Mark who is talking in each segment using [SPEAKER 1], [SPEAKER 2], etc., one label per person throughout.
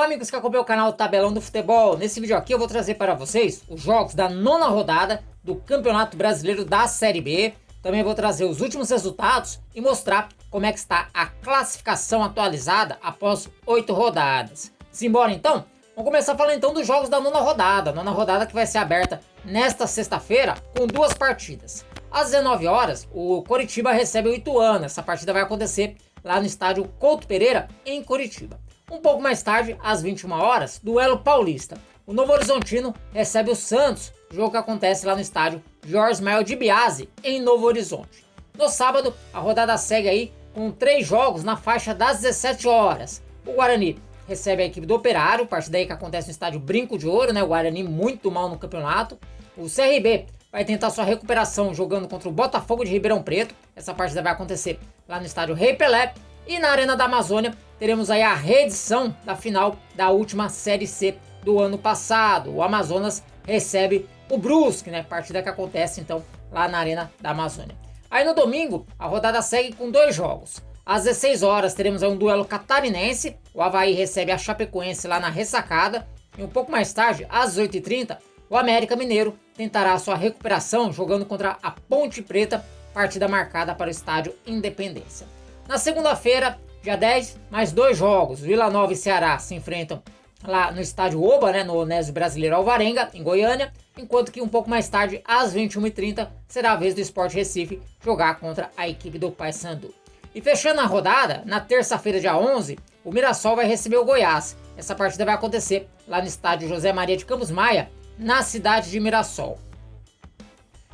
[SPEAKER 1] Fala, amigos que acompanham o canal Tabelão do Futebol. Nesse vídeo aqui eu vou trazer para vocês os jogos da 9ª rodada do Campeonato Brasileiro da Série B. Também vou trazer os últimos resultados e mostrar como é que está a classificação atualizada após 8 rodadas. Simbora então? Vamos começar falando então dos jogos da 9ª rodada. 9ª rodada que vai ser aberta nesta sexta-feira com 2 partidas. Às 19 horas, o Coritiba recebe o Ituano. Essa partida vai acontecer lá no estádio Couto Pereira, em Coritiba. Um pouco mais tarde, às 21 horas, duelo paulista. O Novo Horizontino recebe o Santos, jogo que acontece lá no estádio Jorge Ismael de Biase, em Novo Horizonte. No sábado, a rodada segue aí com 3 jogos na faixa das 17 horas. O Guarani recebe a equipe do Operário, partida aí que acontece no estádio Brinco de Ouro, né? O Guarani muito mal no campeonato. O CRB vai tentar sua recuperação jogando contra o Botafogo de Ribeirão Preto. Essa partida vai acontecer lá no estádio Rei Pelé. E na Arena da Amazônia teremos aí a reedição da final da última Série C do ano passado. O Amazonas recebe o Brusque, né? Partida que acontece então lá na Arena da Amazônia. Aí no domingo a rodada segue com 2 jogos. Às 16 horas teremos aí um duelo catarinense. O Avaí recebe a Chapecoense lá na Ressacada. E um pouco mais tarde, às 18h30, o América Mineiro tentará a sua recuperação jogando contra a Ponte Preta, partida marcada para o estádio Independência. Na segunda-feira, dia 10, mais 2 jogos. Vila Nova e Ceará se enfrentam lá no estádio Oba, né, no Onésio Brasileiro Alvarenga, em Goiânia, enquanto que um pouco mais tarde, às 21h30, será a vez do Sport Recife jogar contra a equipe do Paysandu. E fechando a rodada, na terça-feira, dia 11, o Mirassol vai receber o Goiás. Essa partida vai acontecer lá no estádio José Maria de Campos Maia, na cidade de Mirassol.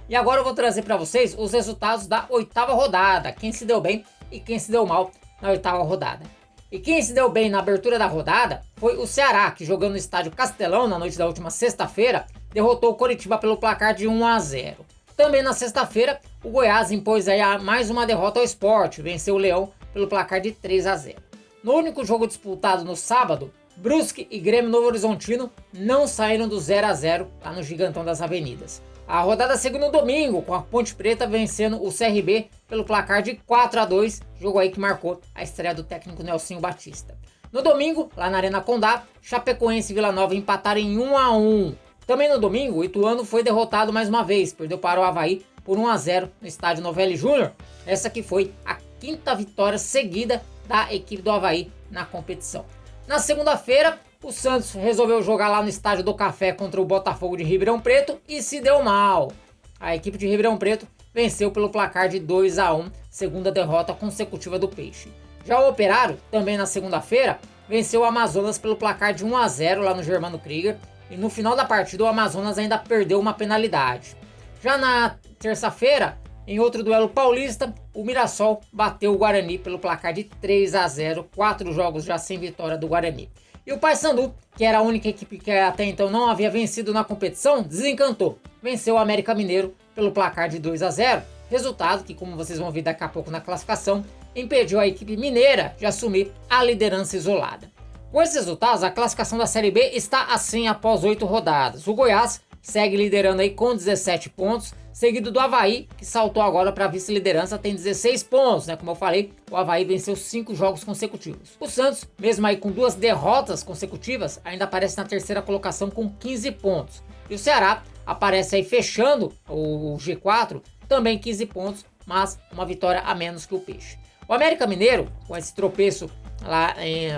[SPEAKER 1] E agora eu vou trazer para vocês os resultados da 8ª rodada, quem se deu bem e quem se deu mal na 8ª rodada. E quem se deu bem na abertura da rodada foi o Ceará, que jogando no estádio Castelão na noite da última sexta-feira, derrotou o Coritiba pelo placar de 1-0. Também na sexta-feira, o Goiás impôs aí mais uma derrota ao Sport, venceu o Leão pelo placar de 3-0. No único jogo disputado no sábado, Brusque e Grêmio Novo Horizontino não saíram do 0-0 lá no Gigantão das Avenidas. A rodada seguiu no domingo, com a Ponte Preta vencendo o CRB pelo placar de 4-2, jogo aí que marcou a estreia do técnico Nelsinho Batista. No domingo, lá na Arena Condá, Chapecoense e Vila Nova empataram em 1-1. Também no domingo, o Ituano foi derrotado mais uma vez, perdeu para o Avaí por 1-0 no estádio Novelli Júnior. Essa que foi a 5ª vitória seguida da equipe do Avaí na competição. Na segunda-feira, o Santos resolveu jogar lá no estádio do Café contra o Botafogo de Ribeirão Preto e se deu mal. A equipe de Ribeirão Preto venceu pelo placar de 2-1, segunda derrota consecutiva do Peixe. Já o Operário, também na segunda-feira, venceu o Amazonas pelo placar de 1-0 lá no Germano Krieger e no final da partida o Amazonas ainda perdeu uma penalidade. Já na terça-feira, em outro duelo paulista, o Mirassol bateu o Guarani pelo placar de 3-0, 4 jogos já sem vitória do Guarani. E o Paysandu, que era a única equipe que até então não havia vencido na competição, desencantou. Venceu o América Mineiro pelo placar de 2-0, resultado que, como vocês vão ver daqui a pouco na classificação, impediu a equipe mineira de assumir a liderança isolada. Com esses resultados, a classificação da Série B está assim após 8 rodadas. O Goiás segue liderando aí com 17 pontos, seguido do Avaí, que saltou agora para a vice-liderança, tem 16 pontos, né? Como eu falei, o Avaí venceu 5 jogos consecutivos. O Santos, mesmo aí com 2 derrotas consecutivas, ainda aparece na terceira colocação com 15 pontos. E o Ceará aparece aí fechando o G4, também 15 pontos, mas uma vitória a menos que o Peixe. O América Mineiro, com esse tropeço lá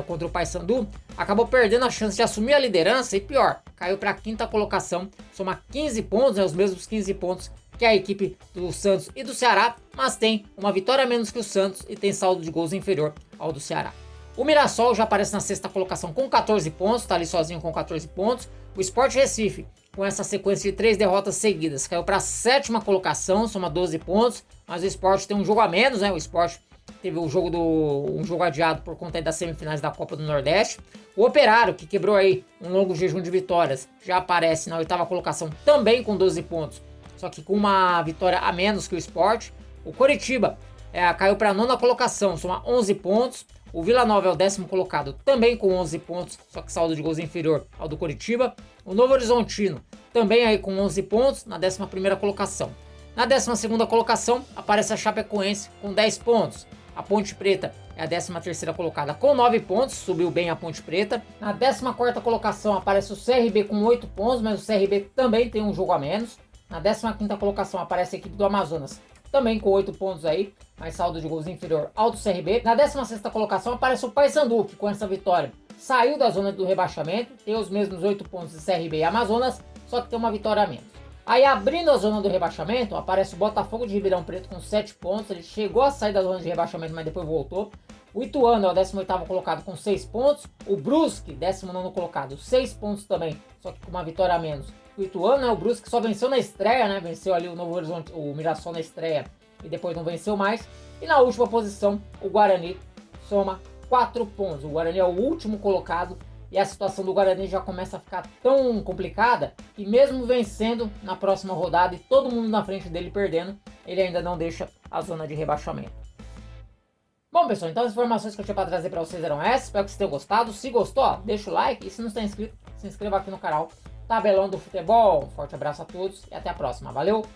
[SPEAKER 1] contra o Paysandu, acabou perdendo a chance de assumir a liderança e pior, caiu para a 5ª colocação, soma 15 pontos, né, os mesmos 15 pontos que a equipe do Santos e do Ceará, mas tem uma vitória a menos que o Santos e tem saldo de gols inferior ao do Ceará. O Mirassol já aparece na 6ª colocação com 14 pontos, está ali sozinho com 14 pontos. O Sport Recife, com essa sequência de 3 derrotas seguidas, caiu para a 7ª colocação, soma 12 pontos, mas o Sport tem um jogo a menos, né? O Sport teve um jogo adiado por conta das semifinais da Copa do Nordeste. O Operário, que quebrou aí um longo jejum de vitórias, já aparece na 8ª colocação também com 12 pontos, só que com uma vitória a menos que o Sport. O Coritiba caiu para a 9ª colocação, soma 11 pontos. O Vila Nova é o 10º colocado, também com 11 pontos, só que saldo de gols inferior ao do Coritiba. O Novo Horizontino também aí com 11 pontos, na 11ª colocação. Na 12ª colocação aparece a Chapecoense com 10 pontos. A Ponte Preta é a 13ª colocada com 9 pontos, subiu bem a Ponte Preta. Na 14ª colocação aparece o CRB com 8 pontos, mas o CRB também tem um jogo a menos. Na 15ª colocação aparece a equipe do Amazonas, também com 8 pontos aí, mas saldo de gols inferior ao do CRB. Na 16ª colocação aparece o Paysandu, que com essa vitória saiu da zona do rebaixamento, tem os mesmos 8 pontos de CRB e Amazonas, só que tem uma vitória a menos. Aí abrindo a zona do rebaixamento, aparece o Botafogo de Ribeirão Preto com 7 pontos, ele chegou a sair da zona de rebaixamento, mas depois voltou. O Ituano é o 18º colocado com 6 pontos, o Brusque, 19º colocado, 6 pontos também, só que com uma vitória a menos. O Ituano, né, o Brusque só venceu na estreia, né, venceu ali o Novo Horizonte, o Mirassol na estreia e depois não venceu mais. E na última posição, o Guarani soma 4 pontos, o Guarani é o último colocado. E a situação do Guarani já começa a ficar tão complicada que mesmo vencendo na próxima rodada e todo mundo na frente dele perdendo, ele ainda não deixa a zona de rebaixamento. Bom, pessoal, então as informações que eu tinha para trazer para vocês eram essas. Espero que vocês tenham gostado. Se gostou, ó, deixa o like. E se não está inscrito, se inscreva aqui no canal Tabelão do Futebol. Um forte abraço a todos e até a próxima. Valeu!